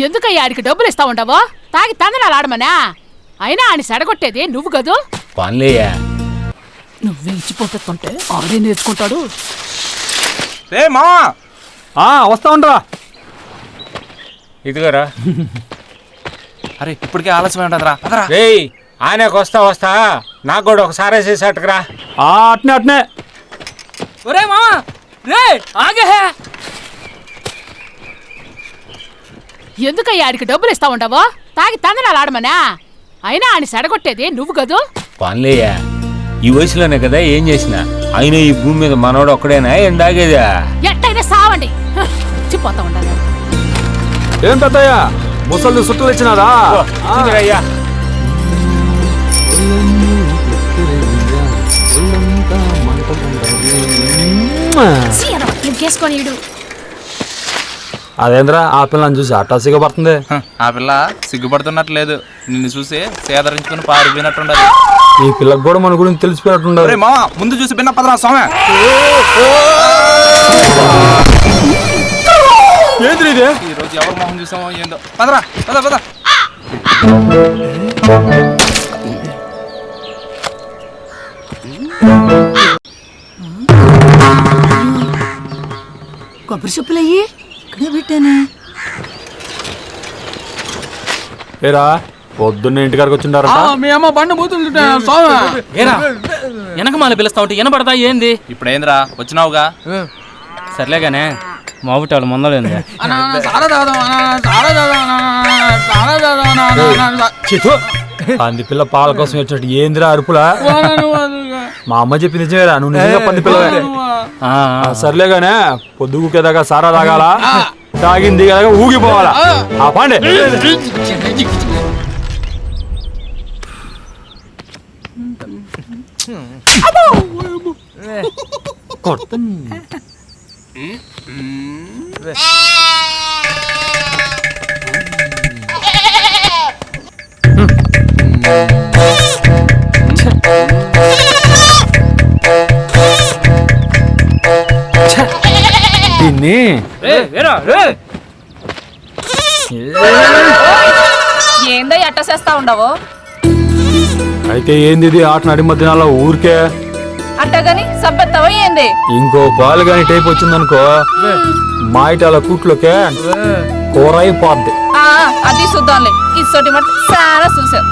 ఎందుకయ్యా ఆడికి డబ్బులు ఇస్తా ఉండవో? తాగి తందనాలు ఆడమనా? అయినా ఆని సెడగొట్టేది నువ్వు కదూ. పనిలేయా, నువ్వే ఇచ్చిపోతుంటే ఆడే నేర్చుకుంటాడు. వస్తా ఉండరా. ఇదిగోరా. అరే ఇప్పటికే ఆలస్యం ఉంటుందిరా. రేయ్ ఆయనకు వస్తా నాకు కూడా ఒకసారి వేసేసట్టుకురా. అట్నే ఒరే మామా రే ఆగే. ఎందుకయ్యా ఆడికి డబ్బులు ఇస్తా ఉండవో? తాగి తందనాలు ఆడమనా? అయినా ఆని సెడగొట్టేది నువ్వు కదూ. పనిలేయా, ఈ వయసులోనే కదా ఏం చేసినా. అయినా ఈ భూమి మీద మనోడు ఒక్కడేనా ఏం దాగేదా? ఎట్టయినా సావండి. చిపోతా ఉండాలి. ఏం పెద్దయ్యా ముసలి చుట్టూ తెచ్చినారా? అయ్యా అదేంద్రా ఆ పిల్లని చూసి అట్టా సిగ్గుపడుతుంది. ఆ పిల్ల సిగ్గుపడుతున్నట్లేదు, నిన్ను చూసి సేదరించుకుని పారిపోయినట్టుండదు. ఈ పిల్లకి కూడా మన గురించి తెలిసిపోయినట్టుండదు. మామ ముందు చూసి బిన్న పదరా స్వామి. ఈ రోజు ఎవరు మొహం చూసామో ఏందో. పదరా పద. కొబ్బరి చెప్పులయ్యి ఇక్కడే పెట్టానే. ఏరా పొద్దున్న ఇంటికాడికి వచ్చిండారా? మీ అమ్మ బండి మూతుంటే వెనక మాల పిలుస్తా ఉంటే వినపడతా ఏంది? ఇప్పుడు ఏందిరా వచ్చినావుగా? సర్లేగానే మాబుట్టి వాళ్ళు ముందలేంది. పంది పిల్ల పాల కోసం వచ్చినట్టు ఏందిరా అరుపులా? మా అమ్మ చెప్పింది నిజమేరా, నువ్వు నిజంగా పంది పిల్లవే. సర్లేగానే పొద్దుగుకేదాకా సారా తాగాల, తాగింది కదా ఊగిపోవాలా. ఆ పాండే దీన్ని ఏందో ఎట్ట చేస్తా ఉండవు? అయితే ఏంది ఇది ఆట నడి మధ్యనాల్లో ఊరికే అట్టగాని సబ్బెత్తావా ఏంది? ఇంకో పాలు గాని టైప్ వచ్చిందనుకో మా ఇటాల కూట్లోకే కూర అయిపోద్ది. అది చూద్దాంలే. ఇసోటి మట్టి చాలా చూసావు.